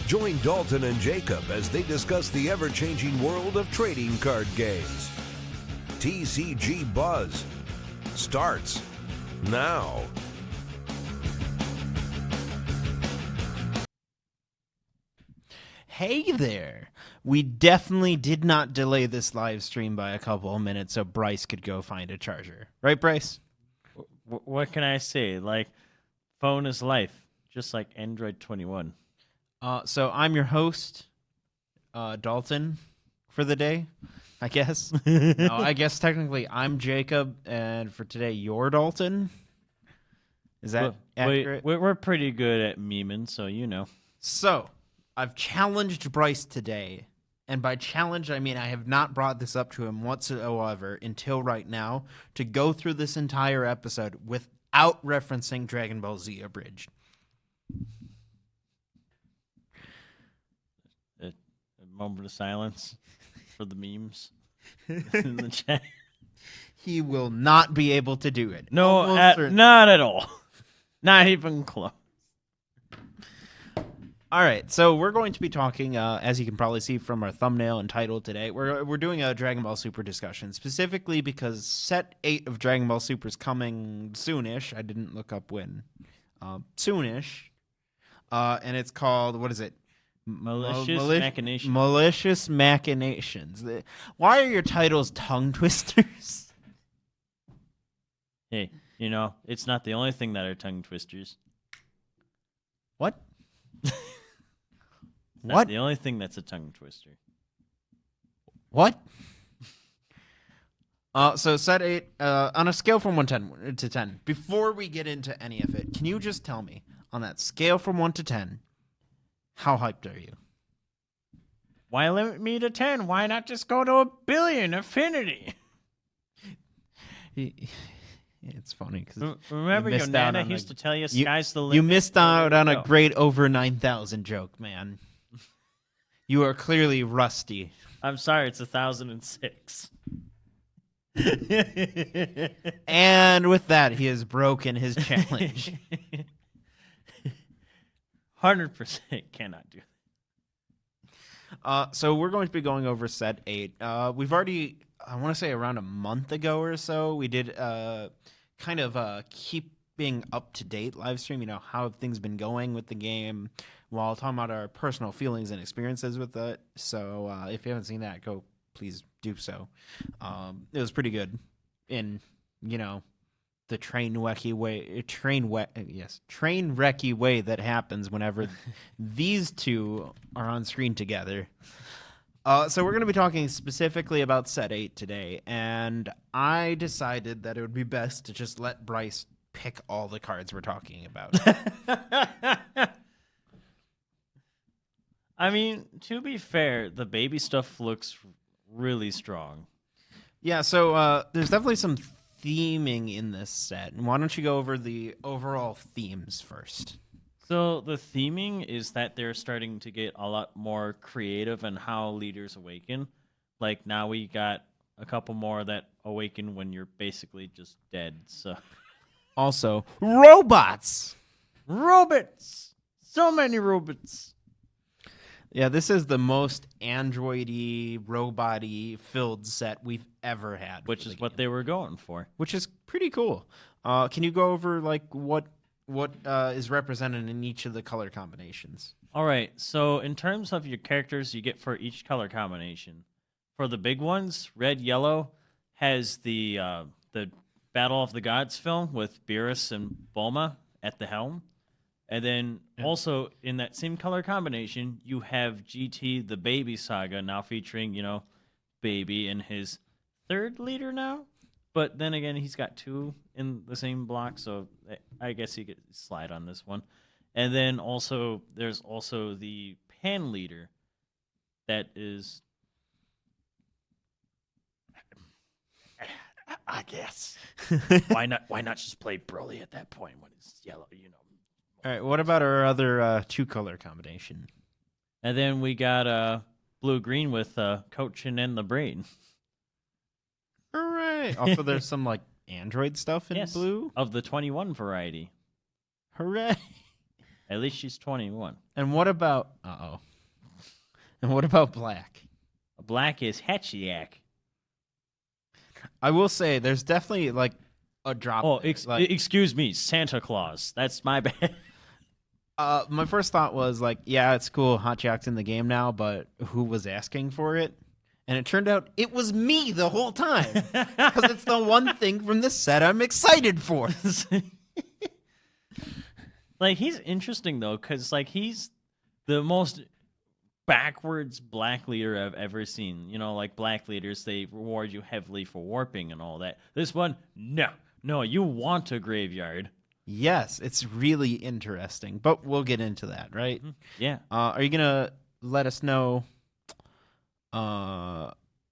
Join Dalton and Jacob as they discuss the ever-changing world of trading card games. TCG Buzz starts now. Hey there. We definitely did not delay this live stream by a couple of minutes so Bryce could go find a charger. Right, Bryce? What can I say? Like, phone is life, just like Android 21. So I'm your host, Dalton, for the day, I guess. No, I guess technically I'm Jacob, and for today you're Dalton. Is that accurate? We're pretty good at memeing, so you know. So, I've challenged Bryce today, and by challenge I mean I have not brought this up to him whatsoever until right now, to go through this entire episode without referencing Dragon Ball Z Abridged. A moment of silence for the memes in the chat. He will not be able to do it. No, not at all. Not even close. All right, so we're going to be talking, as you can probably see from our thumbnail and title today, we're doing a Dragon Ball Super discussion, specifically because Set 8 of Dragon Ball Super is coming soonish. I didn't look up when. Soonish. And it's called, what is it? Machinations. Malicious Machinations. Why are your titles tongue twisters? Hey, you know, it's not the only thing that are tongue twisters. What? Not What? the only thing that's a tongue twister. What? So Set 8, on a scale from 1 to 10, before we get into any of it, can you just tell me, on that scale from 1 to 10, how hyped are you? Why limit me to 10? Why not just go to 1 billion affinity? It's funny because remember your nana used to tell you sky's the limit. You missed out on a great over 9,000 joke, man. You are clearly rusty. I'm sorry, it's 1,006. And with that, he has broken his challenge. 100% cannot do that. So we're going to be going over Set 8. We've already, I want to say around a month ago or so, we did kind of keeping up to date live stream, you know, how have things been going with the game while talking about our personal feelings and experiences with it. So if you haven't seen that, go please do so. It was pretty good in, you know, the train wrecky way that happens whenever these two are on screen together. So we're going to be talking specifically about Set 8 today, and I decided that it would be best to just let Bryce pick all the cards we're talking about. I mean, to be fair, the baby stuff looks really strong. Yeah, so there's definitely some theming in this set. And why don't you go over the overall themes first? So the theming is that they're starting to get a lot more creative in how leaders awaken. Like now we got a couple more that awaken when you're basically just dead. So also, robots! Robots! So many robots! Yeah, this is the most android-y, robot-y filled set we've ever had. Which is what they were going for. Which is pretty cool. Can you go over like what is represented in each of the color combinations? All right. So in terms of your characters you get for each color combination, for the big ones, red, yellow has the Battle of the Gods film with Beerus and Bulma at the helm. And then also in that same color combination, you have GT, the Baby Saga, now featuring, you know, Baby and his third leader now. But then again, he's got two in the same block, so I guess he could slide on this one. And then also, there's also the Pan leader that is... I guess. Why not just play Broly at that point when it's yellow, you know? All right, what about our other two-color combination? And then we got blue-green with Cochin and the Brain. All right. Also, there's some, like, Android stuff in blue? Of the 21 variety. Hooray. At least she's 21. And what about And what about black? Black is Hachiak. I will say there's definitely like a drop. Oh, there. Like, excuse me, Santa Claus. That's my bad. my first thought was like, yeah, it's cool. Hachiak's in the game now, but who was asking for it? And it turned out it was me the whole time because it's the one thing from this set I'm excited for. Like, he's interesting though, because like he's the most backwards black leader I've ever seen. You know, like black leaders, they reward you heavily for warping and all that. This one, no, you want a graveyard. Yes, it's really interesting, but we'll get into that, right? Yeah. Are you gonna let us know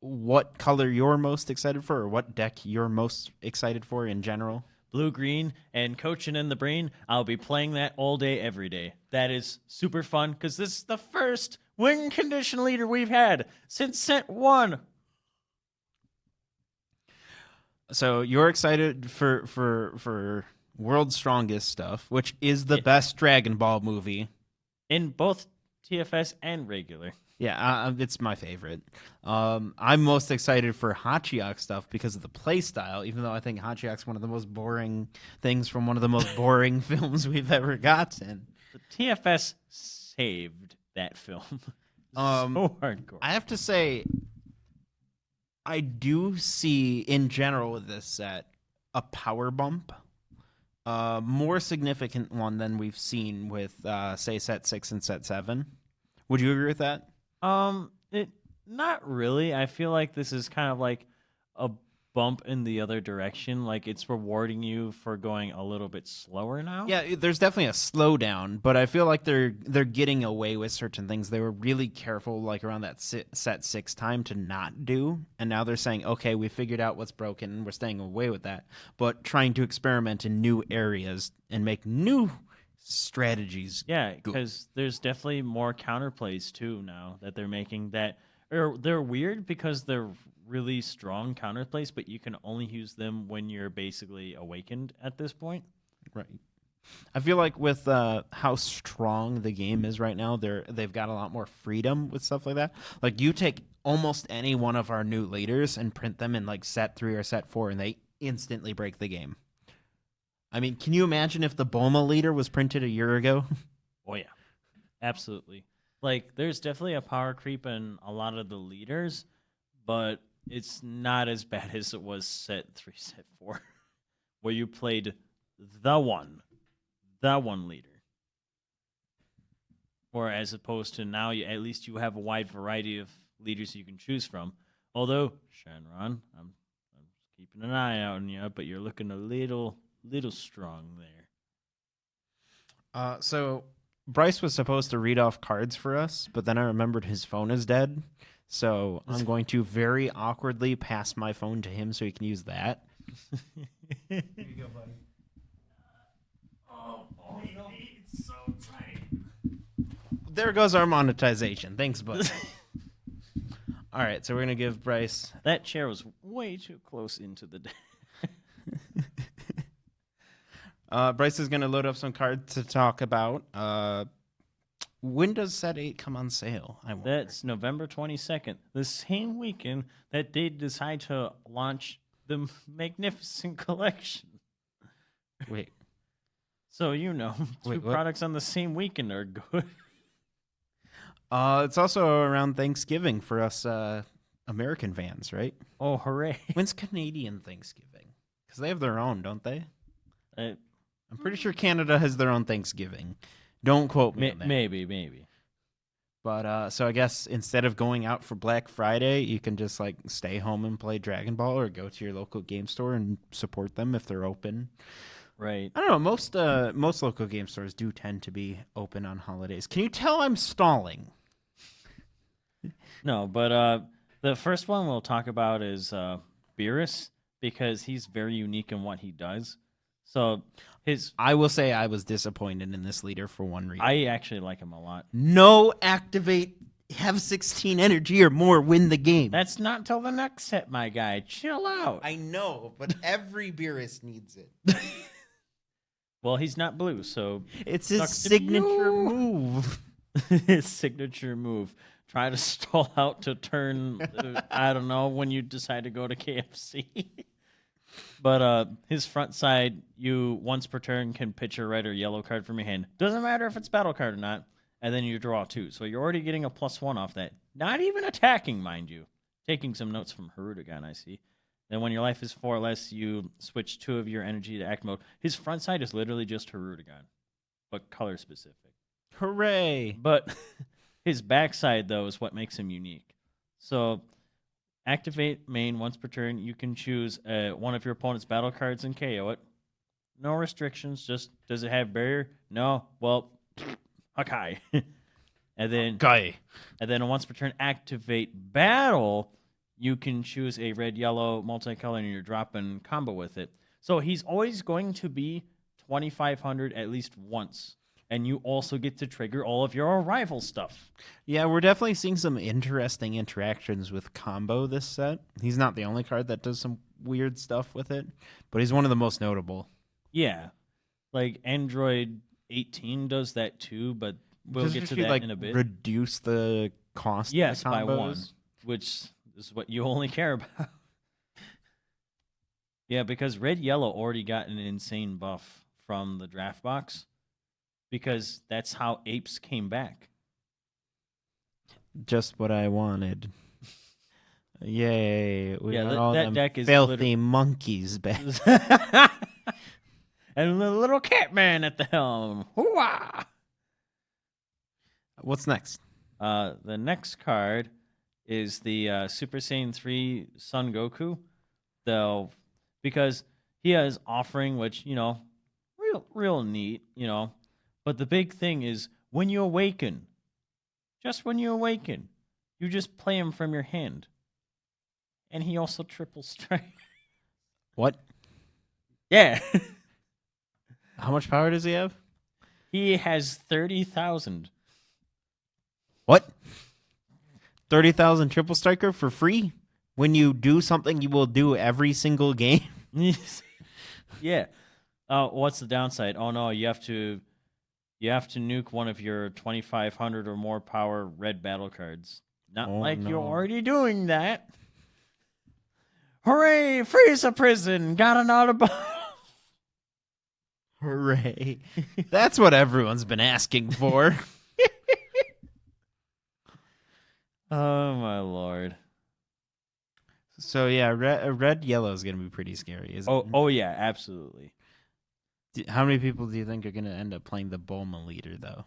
what color you're most excited for, or what deck you're most excited for in general? Blue, green, and coaching in the brain. I'll be playing that all day, every day. That is super fun because this is the first win condition leader we've had since set 1. So you're excited for World's Strongest stuff, which is the best Dragon Ball movie in both TFS and regular. Yeah, it's my favorite. I'm most excited for Hachiak stuff because of the play style, even though I think Hachiak's one of the most boring things from one of the most boring films we've ever gotten. The TFS saved that film. So hardcore. I have to say, I do see, in general with this set, a power bump. More significant one than we've seen with, say, set 6 and set 7. Would you agree with that? Not really. I feel like this is kind of like a bump in the other direction. Like it's rewarding you for going a little bit slower now. Yeah, there's definitely a slowdown, but I feel like they're getting away with certain things they were really careful, like around that set 6 time, to not do. And now they're saying, okay, we figured out what's broken, and we're staying away with that, but trying to experiment in new areas and make new strategies. Yeah, because there's definitely more counterplays too now that they're making that they're weird because they're really strong counterplays, but you can only use them when you're basically awakened at this point. Right. I feel like with how strong the game is right now, they've got a lot more freedom with stuff like that. Like you take almost any one of our new leaders and print them in like set 3 or set 4, and they instantly break the game. I mean, can you imagine if the Bulma leader was printed a year ago? Oh, yeah. Absolutely. Like, there's definitely a power creep in a lot of the leaders, but it's not as bad as it was set 3, set 4, where you played the one leader. Or as opposed to now, at least you have a wide variety of leaders you can choose from. Although, Shenron, I'm keeping an eye out on you, but you're looking a little strong there. So Bryce was supposed to read off cards for us, but then I remembered his phone is dead. So I'm going to very awkwardly pass my phone to him so he can use that. Here you go, buddy. Oh, it's so tight. There goes our monetization. Thanks, buddy. All right, so we're going to give Bryce... That chair was way too close into the deck. Bryce is going to load up some cards to talk about. When does set 8 come on sale? I wonder. That's November 22nd, the same weekend that they decide to launch the Magnificent Collection. Wait. So, you know, two Wait, what? products on the same weekend are good. It's also around Thanksgiving for us American fans, right? Oh, hooray. When's Canadian Thanksgiving? Because they have their own, don't they? I'm pretty sure Canada has their own Thanksgiving. Don't quote me on that. Maybe. But so I guess instead of going out for Black Friday, you can just like stay home and play Dragon Ball, or go to your local game store and support them if they're open. Right. I don't know. Most local game stores do tend to be open on holidays. Can you tell I'm stalling? No, but the first one we'll talk about is Beerus, because he's very unique in what he does. So I will say I was disappointed in this leader for one reason. I actually like him a lot. No activate, have 16 energy or more, win the game. That's not till the next set, my guy. Chill out. I know, but every Beerus needs it. Well, he's not blue, so It's his sucks to be signature you. move. His signature move. Try to stall out to turn, I don't know, when you decide to go to KFC. But his front side, you once per turn can pitch a red or yellow card from your hand. Doesn't matter if it's battle card or not. And then you draw 2. So you're already getting a +1 off that. Not even attacking, mind you. Taking some notes from Harudagan, I see. Then when your life is 4 or less, you switch 2 of your energy to act mode. His front side is literally just Harudagan, but color specific. Hooray! But his backside, though, is what makes him unique. So activate main once per turn. You can choose one of your opponent's battle cards and KO it. No restrictions. Just, does it have barrier? No. Well, Hakai. And then once per turn, activate battle. You can choose a red-yellow multicolor and you're dropping combo with it. So he's always going to be 2,500 at least once. And you also get to trigger all of your arrival stuff. Yeah, we're definitely seeing some interesting interactions with combo this set. He's not the only card that does some weird stuff with it, but he's one of the most notable. Yeah. Like Android 18 does that too, but we'll get to that in a bit. Reduce the cost Yes, of the by combos? 1, which is what you only care about. Yeah, because red-yellow already got an insane buff from the draft box because that's how apes came back. Just what I wanted. Yay. We got all that them deck is filthy monkeys back. And the little cat man at the helm. Hoo-wah! What's next? The next card is the Super Saiyan 3 Son Goku. Though, because he has offering, which, real neat, But the big thing is when you awaken, you just play him from your hand. And he also triple strike. What? Yeah. How much power does he have? He has 30,000. What? 30,000 triple striker for free? When you do something you will do every single game? Yeah. What's the downside? Oh no, you have to nuke one of your 2,500 or more power red battle cards. Not you're already doing that. Hooray! Frieza prison got an auto. Hooray. That's what everyone's been asking for. Oh my lord. So yeah, red yellow is going to be pretty scary, isn't it? Oh yeah, absolutely. How many people do you think are going to end up playing the Bulma leader, though?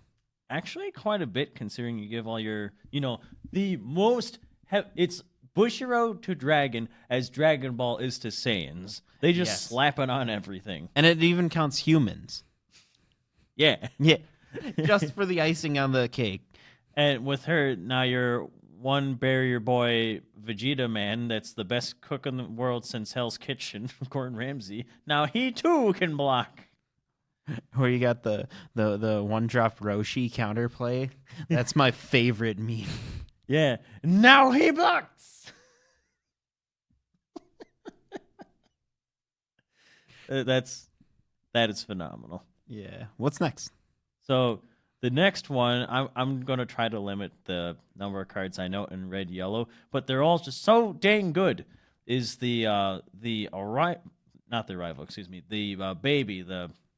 Actually, quite a bit, considering you give all your, the most. It's Bushiroad to Dragon as Dragon Ball is to Saiyans. They just slap it on everything. And it even counts humans. Yeah. Yeah. Just for the icing on the cake. And with her, now you're one barrier boy Vegeta man that's the best cook in the world since Hell's Kitchen, Gordon Ramsay. Now he too can block. Where you got the one-drop Roshi counterplay. That's my favorite meme. Yeah. Now he blocks. That is phenomenal. Yeah. What's next? So the next one, I'm going to try to limit the number of cards I know in red, yellow, but they're all just so dang good. Is the baby,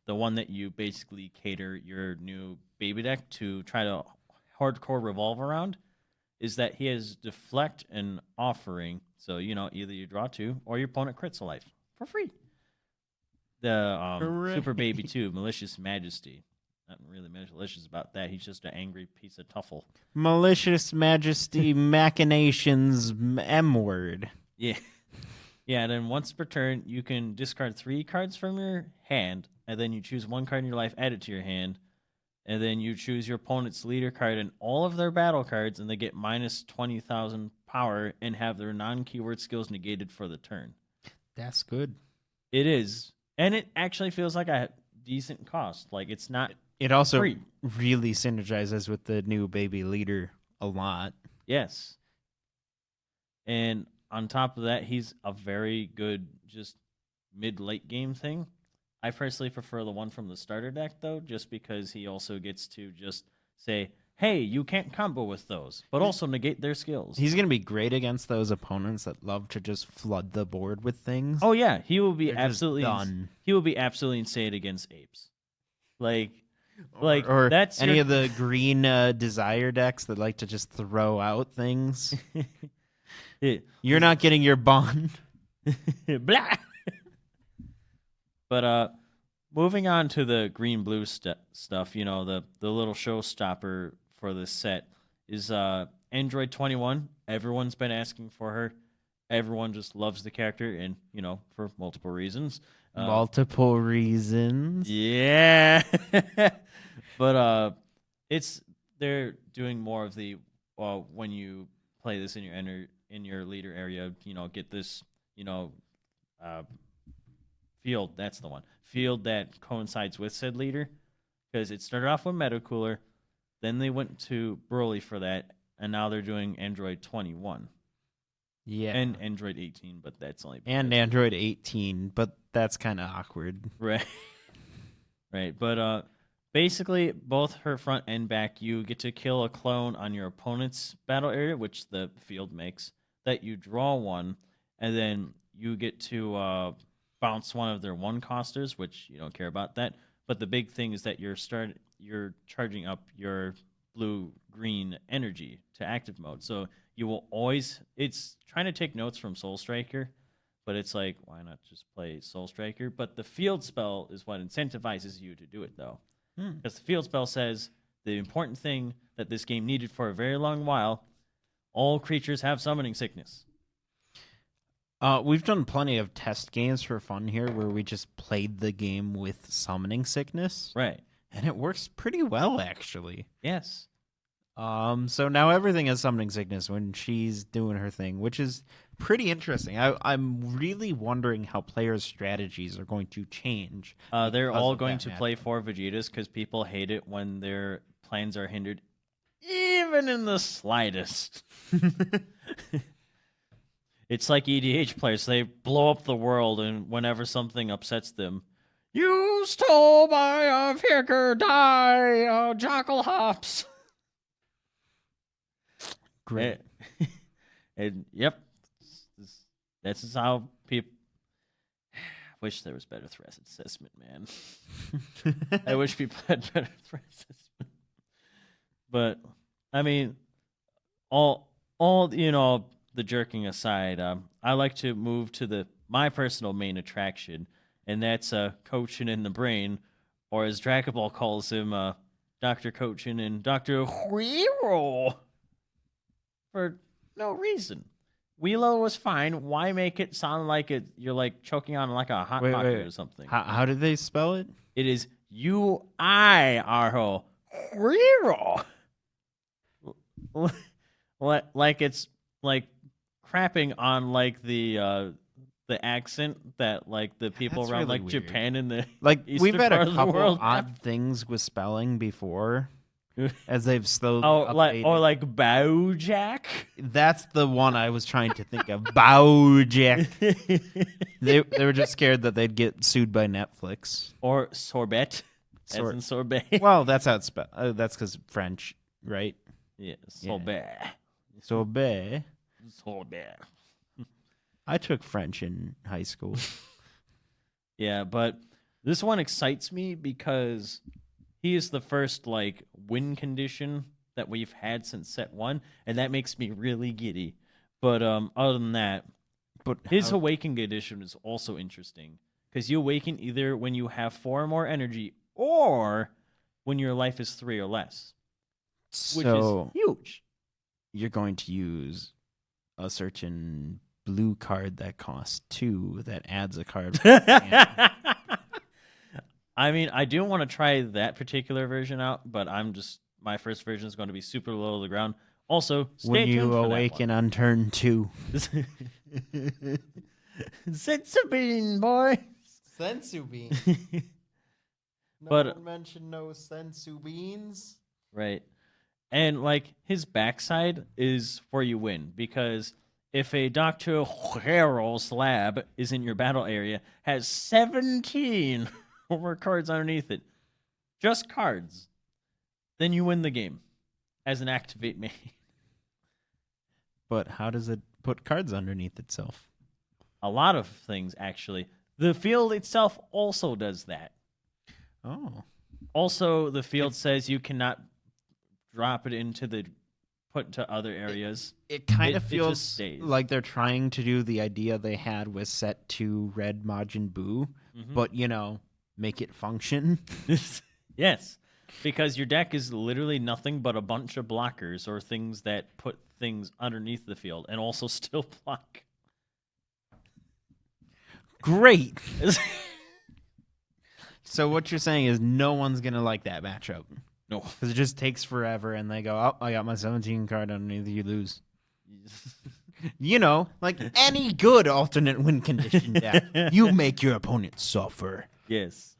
the one that you basically cater your new baby deck to try to hardcore revolve around, is that he has deflect and offering. So, either you draw 2 or your opponent crits a life for free. The Super Baby 2, Malicious Majesty. Not really malicious about that. He's just an angry piece of tuffle. Malicious Majesty Machinations M-word. Yeah. Yeah, and then once per turn, you can discard 3 cards from your hand, and then you choose 1 card in your life, add it to your hand, and then you choose your opponent's leader card and all of their battle cards, and they get minus 20,000 power and have their non-keyword skills negated for the turn. That's good. It is. And it actually feels like a decent cost. Like, it's not It also free. really synergizes with the new baby leader a lot. Yes. And on top of that, he's a very good just mid-late game thing. I personally prefer the one from the starter deck, though, just because he also gets to just say, hey, you can't combo with those, but also negate their skills. He's going to be great against those opponents that love to just flood the board with things. Oh, yeah. He will be They're just absolutely done. He will be absolutely insane against apes. Or that's any of the green desire decks that like to just throw out things. You're not getting your bond. Blah. But moving on to the green blue stuff, you know, the little showstopper for this set is Android 21. Everyone's been asking for her. Everyone just loves the character, and you know, for multiple reasons. Multiple reasons. Yeah. But they're doing more of the when you play this in your leader area, you know, get this, you know, field. That's the one. Field that coincides with said leader, because it started off with Metacooler, then they went to Broly for that, and now they're doing Android 21. Yeah. And Android 18, but that's only and Android 18, but that's kind of awkward. Right. Right. But basically, both her front and back, you get to kill a clone on your opponent's battle area, which the field makes, that you draw one, and then you get to bounce one of their one-costers, which you don't care about that. But the big thing is that you're charging up your blue-green energy to active mode. So you will always... It's trying to take notes from Soul Striker, but it's like, why not just play Soul Striker? But the field spell is what incentivizes you to do it, though. Because the field spell says the important thing that this game needed for a very long while, all creatures have summoning sickness. We've done plenty of test games for fun here where we just played the game with summoning sickness. Right. And it works pretty well, actually. Yes. So now everything has summoning sickness when she's doing her thing, which is pretty interesting. I'm really wondering how players' strategies are going to change. They're because all of going that to matchup. play 4 Vegetas because people hate it when their plans are hindered, even in the slightest. It's like EDH players. They blow up the world, and whenever something upsets them, you stole my Vicar die, Jackal Hops. Great. And yep, that's just how people. Wish there was better threat assessment, man. I wish people had better threat assessment. But I mean, all you know, the jerking aside, I like to move to my personal main attraction, and that's Cochin in the Brain, or as Dragon Ball calls him, Dr. Cochin and Dr. Hero. For no reason. Wheelo was fine. Why make it sound like you're like choking on like a hot pocket or something? How did they spell it? It is UIRO. Hero. Like it's like crapping on like the accent that like the people That's around really like weird. Japan and the Like eastern we've had part a of the couple world. odd things with spelling before, as they've slowly like updated. like Bojack. That's the one I was trying to think of. Bojack. They were just scared that they'd get sued by Netflix. Or sorbet. As in sorbet. Well, that's how it's spelled. That's because French, right? Yeah, sorbet. Sorbet. Sorbet. I took French in high school. Yeah, but this one excites me because he is the first like win condition that we've had since set 1, and that makes me really giddy. But other than that, his awaken condition is also interesting because you awaken either when you have 4 or more energy or when your life is 3 or less, which is huge. You're going to use a certain blue card that costs 2 that adds a card. I mean, I do want to try that particular version out, but my first version is going to be super low to the ground. Also, stay When tuned you for awaken on turn 2. Sensu bean, boy. Sensu bean. But mention no sensu beans. right, and like his backside is where you win because if a Dr. Hero's lab is in your battle area, has 17 no more cards underneath it. Just cards. Then you win the game as an activate main. But how does it put cards underneath itself? A lot of things, actually. The field itself also does that. Oh. Also, the field says you cannot drop it put to other areas. It kind of It just feels stays. like they're trying to do the idea they had with set 2 Red Majin Buu, but, make it function. Yes, because your deck is literally nothing but a bunch of blockers or things that put things underneath the field and also still block. Great. So what you're saying is no one's going to like that matchup. No. Because it just takes forever, and they go, oh, I got my 17 card underneath, you lose. Like any good alternate win condition deck, you make your opponent suffer. Yes.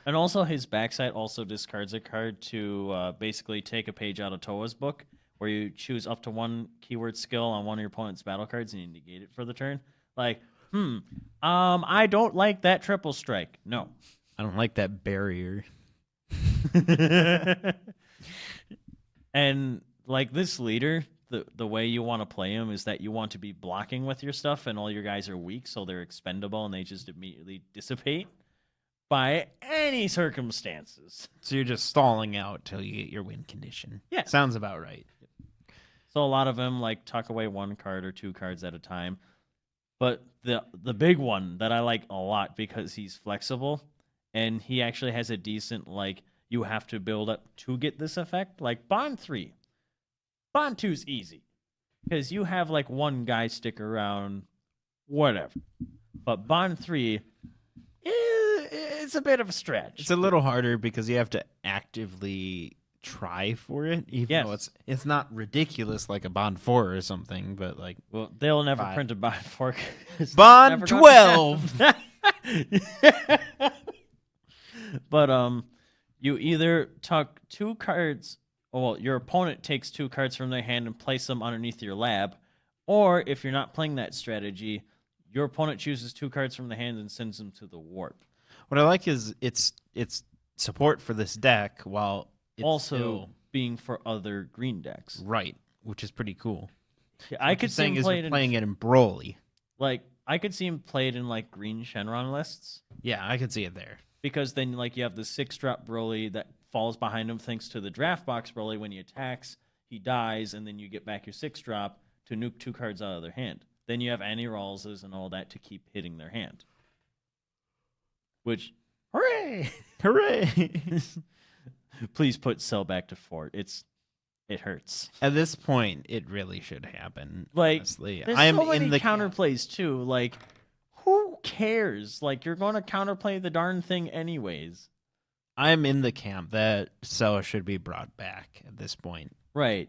And also his backside also discards a card to basically take a page out of Toa's book, where you choose up to one keyword skill on one of your opponent's battle cards and you negate it for the turn. Like, I don't like that triple strike. No. I don't like that barrier. And like this leader, the way you want to play him is that you want to be blocking with your stuff and all your guys are weak, so they're expendable and they just immediately dissipate by any circumstances. So you're just stalling out till you get your win condition. Yeah. Sounds about right. So a lot of them like tuck away one card or two cards at a time. But the big one that I like a lot because he's flexible and he actually has a decent, like, you have to build up to get this effect. Like Bond 3. Bond 2's easy because you have like one guy stick around, whatever. But Bond 3, it's a bit of a stretch. It's a little harder because you have to actively try for it, even though it's not ridiculous like a Bond 4 or something, but like... Well, they'll never print a Bond 4. Bond 12! But you either tuck two cards, well, your opponent takes two cards from their hand and place them underneath your lab, or if you're not playing that strategy, your opponent chooses two cards from the hand and sends them to the warp. What I like is it's support for this deck while it's also still... being for other green decks. Right, which is pretty cool. Yeah, I could see him playing it in Broly. Like, I could see him played in like green Shenron lists. Yeah, I could see it there. Because then, like, you have the 6-drop Broly that falls behind him thanks to the draft box Broly. When he attacks, he dies, and then you get back your 6-drop to nuke two cards out of their hand. Then you have anti-Rawlses and all that to keep hitting their hand. Which, hooray! Hooray! Please put Cell back to Fort. It hurts. At this point, it really should happen. Like, honestly. there's I am so many in the counterplays, too. Like, who cares? Like, you're going to counterplay the darn thing anyways. I'm in the camp that Cell should be brought back at this point. Right.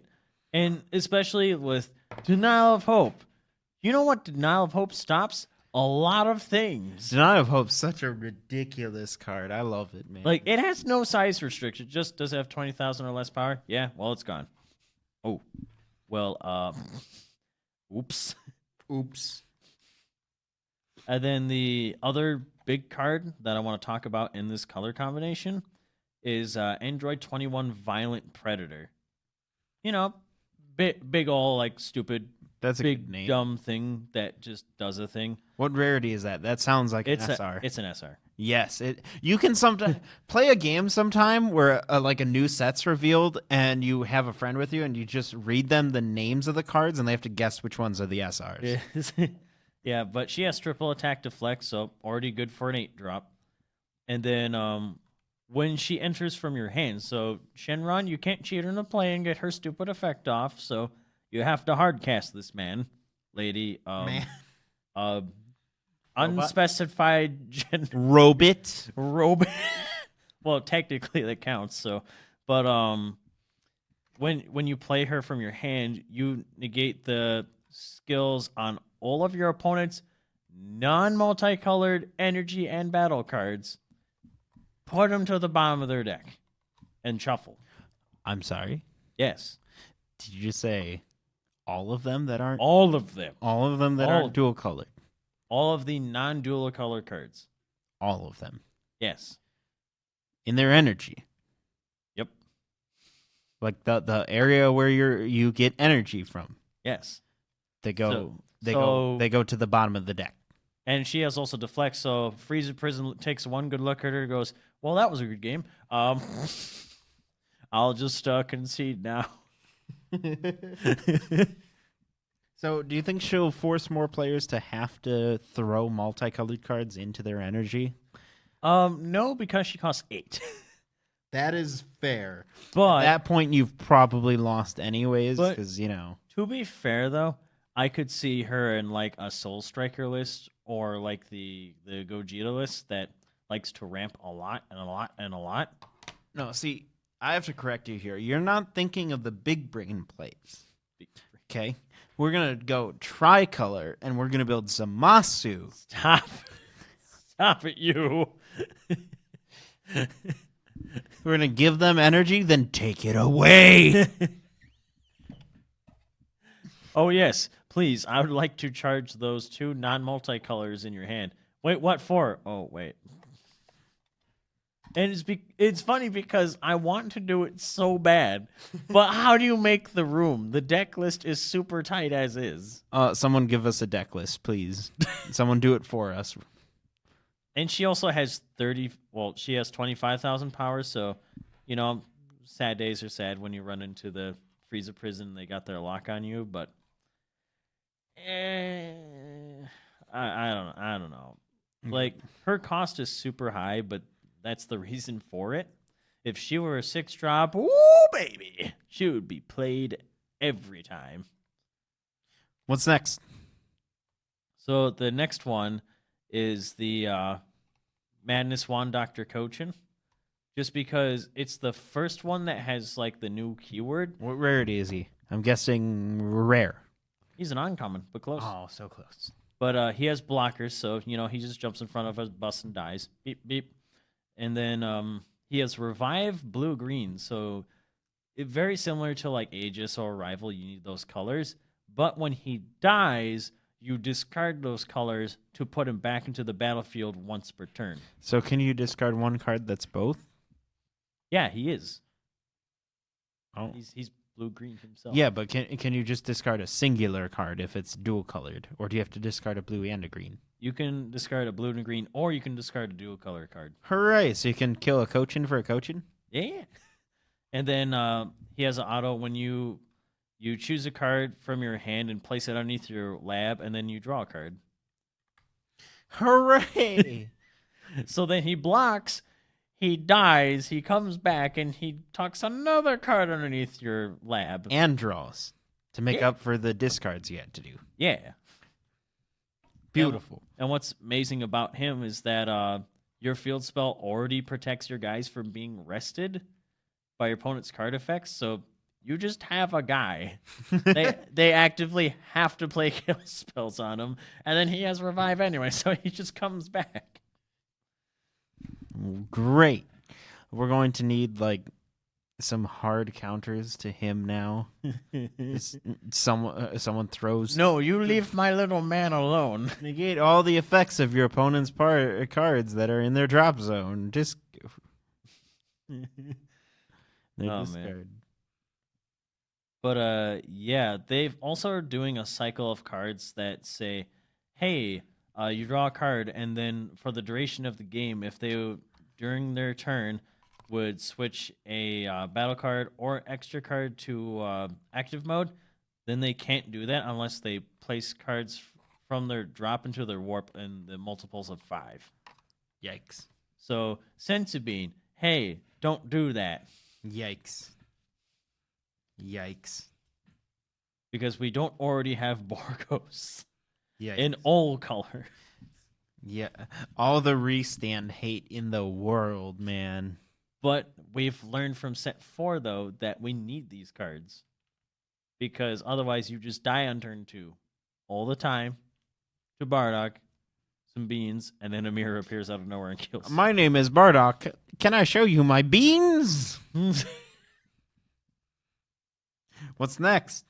And especially with Denial of Hope. You know what Denial of Hope stops? A lot of things. Denial of Hope's such a ridiculous card. I love it, man. Like, it has no size restriction. Just does it have 20,000 or less power? Yeah, well, it's gone. Oh. Well, oops. Oops. And then the other big card that I want to talk about in this color combination is Android 21 Violent Predator. You know, big ol' like stupid, that's a big good name. Dumb thing that just does a thing. What rarity is that? That sounds like an SR. It's an SR. Yes, you can sometimes play a game sometime where like a new set's revealed and you have a friend with you and you just read them the names of the cards and they have to guess which ones are the SRs. Yeah, but she has triple attack deflect, so already good for an 8-drop. And then when she enters from your hand, so Shenron, you can't cheat her into play and get her stupid effect off, so you have to hard cast this lady. Unspecified Robit. Well, technically that counts. So, but when you play her from your hand, you negate the skills on all of your opponent's non-multicolored energy and battle cards. Put them to the bottom of their deck and shuffle. I'm sorry. Yes. Did you just say all of them that aren't? All of them. All of them that aren't dual colored. All of the non-dual color cards. All of them. Yes. in their energy. Yep. Like the area where you get energy from. Yes. They go So- they go to the bottom of the deck. And she has also deflect, so Frieza Prison takes one good look at her and goes, well, that was a good game. I'll just concede now. So, do you think she'll force more players to have to throw multicolored cards into their energy? No, because she costs 8. That is fair. But At that point, you've probably lost anyways, But- because, you know. to be fair, though, I could see her in like a Soul Striker list or like the Gogeta list that likes to ramp a lot and a lot and a lot. No, see, I have to correct you here. You're not thinking of the big brain plays. Okay? We're going to go tricolor, and we're going to build Zamasu. Stop it, you. We're going to give them energy, then take it away. Oh, yes. Please, I would like to charge those 2 non-multicolors in your hand. Wait, what for? Oh, wait. And it's funny because I want to do it so bad, but how do you make the room? The deck list is super tight as is. Someone give us a deck list, please. Someone do it for us. And she also has she has 25,000 power, so, you know, sad days are sad when you run into the Frieza prison and they got their lock on you, but I don't know. Like, her cost is super high, but that's the reason for it. If she were a 6-drop, ooh, baby, she would be played every time. What's next? So the next one is the Madness Wand Dr. Cochin. Just because it's the first one that has, like, the new keyword. What rarity is he? I'm guessing rare. He's an uncommon, but close. Oh, so close. But he has blockers, so, you know, he just jumps in front of a bus and dies. Beep, beep. And then he has Revive Blue-Green, so very similar to, like, Aegis or Rival, you need those colors. But when he dies, you discard those colors to put him back into the battlefield once per turn. So can you discard one card that's both? Yeah, he is. Oh. He's blue-green himself. Yeah, but can you just discard a singular card if it's dual colored, or do you have to discard a blue and a green? You can discard a blue and a green, or you can discard a dual color card. Hooray! So you can kill a Cochin for a Cochin? Yeah. And then he has an auto when you choose a card from your hand and place it underneath your lab, and then you draw a card. Hooray! So then he blocks, he dies, he comes back, and he tucks another card underneath your lab. And draws to make Yeah. up for the discards you had to do. Yeah. Beautiful. And what's amazing about him is that your field spell already protects your guys from being rested by your opponent's card effects, so you just have a guy. They actively have to play kill spells on him, and then he has Revive anyway, so he just comes back. Great. We're going to need, like, some hard counters to him now. Someone throws... No, you leave my little man alone. Negate all the effects of your opponent's cards that are in their drop zone. Just... Man. But yeah, they've also are doing a cycle of cards that say, hey, you draw a card, and then for the duration of the game, if they, during their turn, would switch a battle card or extra card to active mode, then they can't do that unless they place cards from their drop into their warp in the multiples of 5. Yikes. So, Sensu being, hey, don't do that. Yikes. Yikes. Because we don't already have Borgos Yikes. in all color. Yeah. All the restand hate in the world, man. But we've learned from set 4, though, that we need these cards. Because otherwise you just die on turn 2 all the time to Bardock, some beans, and then a mirror appears out of nowhere and kills. My name is Bardock. Can I show you my beans? What's next?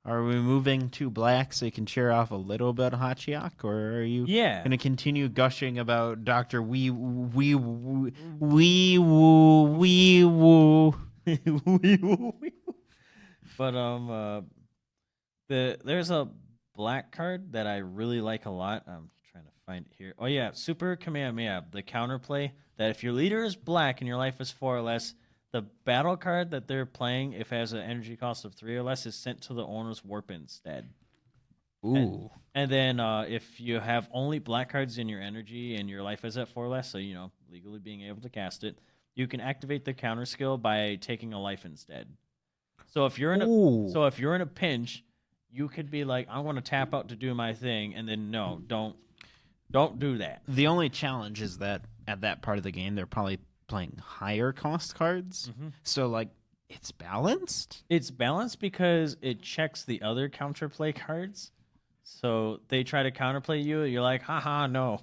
Are we moving to black so you can share off a little bit of Hachiyak, or are you Yeah. going to continue gushing about Dr. Wee Woo? Wee Woo. But there's a black card that I really like a lot. I'm trying to find it here. Oh yeah, Super Kamehameha, the counterplay that if your leader is black and your life is 4 or less, the battle card that they're playing, if it has an energy cost of 3 or less, is sent to the owner's warp instead. Ooh. And then if you have only black cards in your energy and your life is at 4 or less, so legally being able to cast it, you can activate the counter skill by taking a life instead. So if you're in a pinch, you could be like, I want to tap out to do my thing, and then no, don't do that. The only challenge is that at that part of the game, they're probably playing higher cost cards. Mm-hmm. So, like, it's balanced? It's balanced because it checks the other counterplay cards. So they try to counterplay you. You're like, haha, no.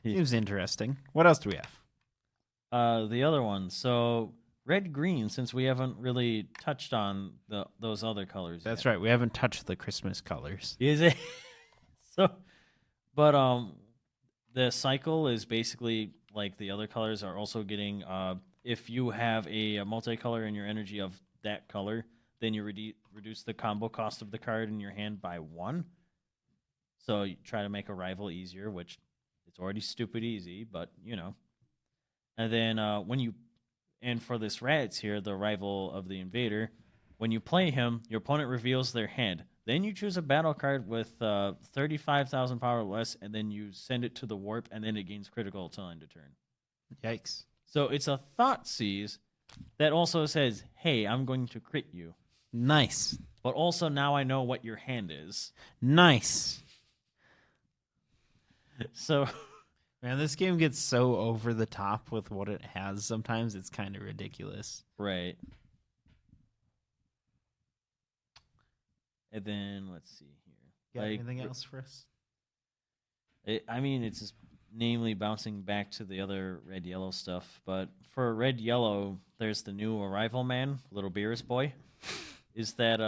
Seems interesting. What else do we have? The other one. So red, green, since we haven't really touched on those other colors. That's yet. right. We haven't touched the Christmas colors. Is it? But the cycle is basically like the other colors are also getting. If you have a multicolor in your energy of that color, then you reduce the combo cost of the card in your hand by 1. So you try to make a rival easier, which it's already stupid easy, but And then and for this Rats here, the rival of the invader, when you play him, your opponent reveals their hand. Then you choose a battle card with 35,000 power or less, and then you send it to the warp, and then it gains critical until end of turn. Yikes. So it's a Thoughtseize that also says, hey, I'm going to crit you. Nice. But also now I know what your hand is. Nice. So, man, this game gets so over the top with what it has. Sometimes it's kind of ridiculous. Right. And then let's see here. Got anything else for us? It's just namely bouncing back to the other red yellow stuff. But for red yellow, there's the new arrival man, Little Beerus boy. Is that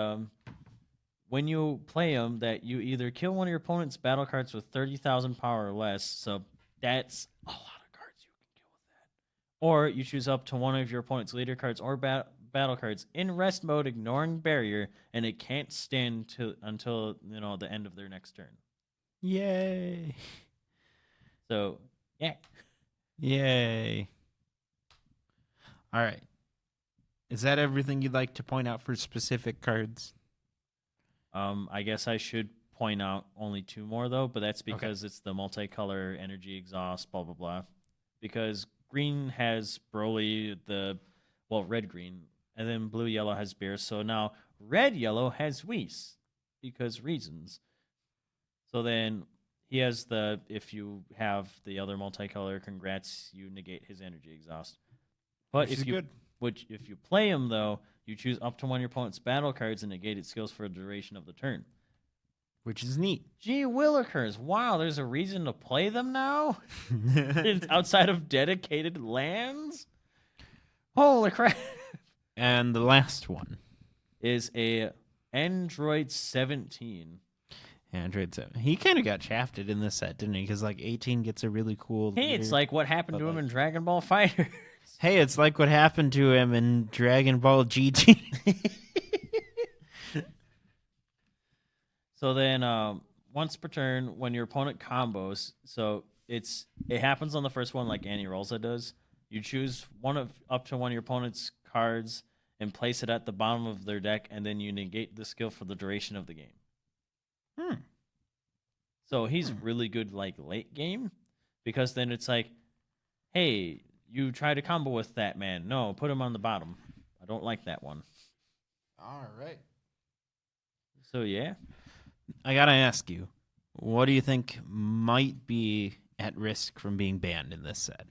when you play him, that you either kill one of your opponent's battle cards with 30,000 power or less, so that's a lot of cards you can kill with that. Or you choose up to one of your opponent's leader cards or battle cards in rest mode, ignoring barrier, and it can't stand until the end of their next turn. Yay. So, yeah. Yay. All right. Is that everything you'd like to point out for specific cards? I guess I should point out only 2 more, though, but that's because it's the multicolor energy exhaust, blah, blah, blah. Because green has Broly, red-green, and then blue-yellow has Beerus. So now red-yellow has Whis, because reasons. So then he has if you have the other multicolor, congrats, you negate his energy exhaust. But if you play him, though, you choose up to one of your opponent's battle cards and negate its skills for a duration of the turn. Which is neat. Gee willikers. Wow, there's a reason to play them now? It's outside of dedicated lands? Holy crap. And the last one is a Android 17. Android 7. He kind of got shafted in this set, didn't he? Because 18 gets a really cool. Hey, it's like what happened to him in Dragon Ball Fighter. Hey, it's like what happened to him in Dragon Ball GT. So then, once per turn, when your opponent combos, so it happens on the first one like Annie Rolza does. You choose up to one of your opponent's cards and place it at the bottom of their deck, and then you negate the skill for the duration of the game. So he's really good late game, because then it's like, hey, you try to combo with that man. No, put him on the bottom. I don't like that one. All right. So yeah. I gotta ask you, what do you think might be at risk from being banned in this set?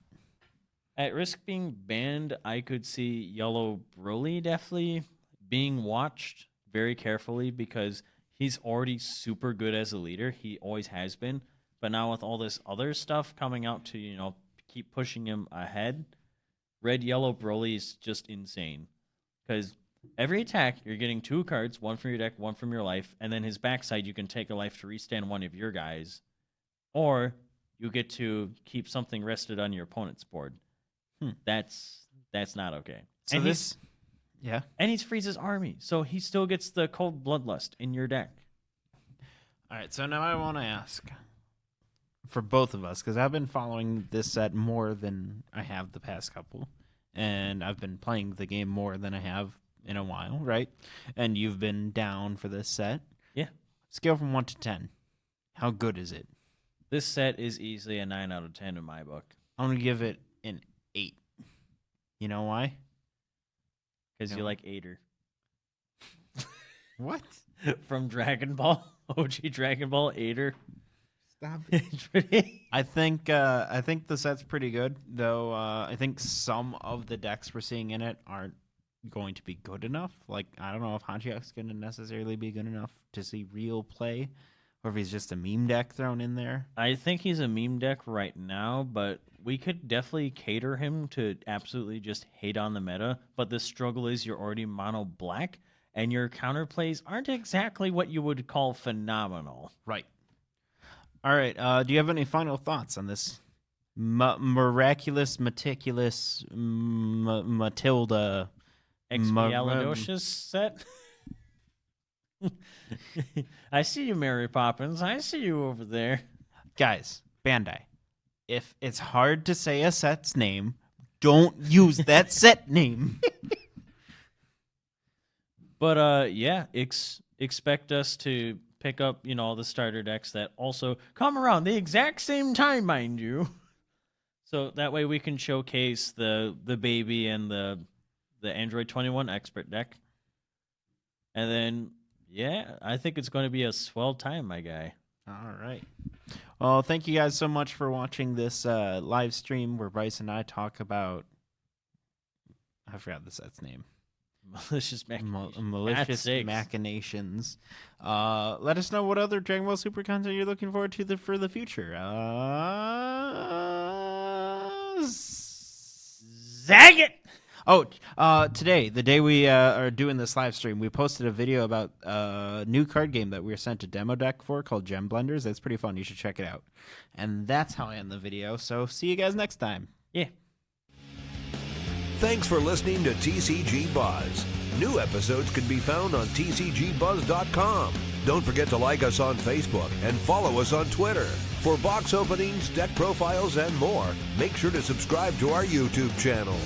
At risk being banned, I could see Yellow Broly definitely being watched very carefully, because he's already super good as a leader. He always has been. But now with all this other stuff coming out to, keep pushing him ahead, Red Yellow Broly is just insane. Because Every attack, you're getting 2 cards, 1 from your deck, 1 from your life, and then his backside, you can take a life to restand one of your guys, or you get to keep something rested on your opponent's board. That's not okay. So and this, yeah. And he's Frieza's army, so he still gets the Cold Bloodlust in your deck. All right, so now I want to ask for both of us, because I've been following this set more than I have the past couple, and I've been playing the game more than I have in a while, right? And you've been down for this set. Yeah. Scale from 1 to 10. How good is it? This set is easily a 9 out of 10 in my book. I'm going to give it an 8. You know why? Because you like Aider. What? From Dragon Ball. OG Dragon Ball Aider. Stop it. I think the set's pretty good, though. I think some of the decks we're seeing in it aren't going to be good enough. Like, I don't know if Hanchiak's going to necessarily be good enough to see real play, or if he's just a meme deck thrown in there. I think he's a meme deck right now, but we could definitely cater him to absolutely just hate on the meta. But the struggle is you're already mono black, and your counterplays aren't exactly what you would call phenomenal. Right. All right. Do you have any final thoughts on this miraculous, meticulous Matilda Expialidocious set? I see you, Mary Poppins. I see you over there. Guys, Bandai, if it's hard to say a set's name, don't use that set name. But yeah, expect us to pick up, all the starter decks that also come around the exact same time, mind you. So that way we can showcase the baby and the Android 21 expert deck. And then, yeah, I think it's going to be a swell time, my guy. All right. Well, thank you guys so much for watching this live stream where Bryce and I talk about, I forgot the set's name. Malicious Machinations. Malicious Machinations. Let us know what other Dragon Ball Super content you're looking forward to for the future. Zag it! Oh, today, the day we are doing this live stream, we posted a video about a new card game that we were sent a demo deck for called Gem Blenders. It's pretty fun. You should check it out. And that's how I end the video. So see you guys next time. Yeah. Thanks for listening to TCG Buzz. New episodes can be found on tcgbuzz.com. Don't forget to like us on Facebook and follow us on Twitter. For box openings, deck profiles, and more, make sure to subscribe to our YouTube channel.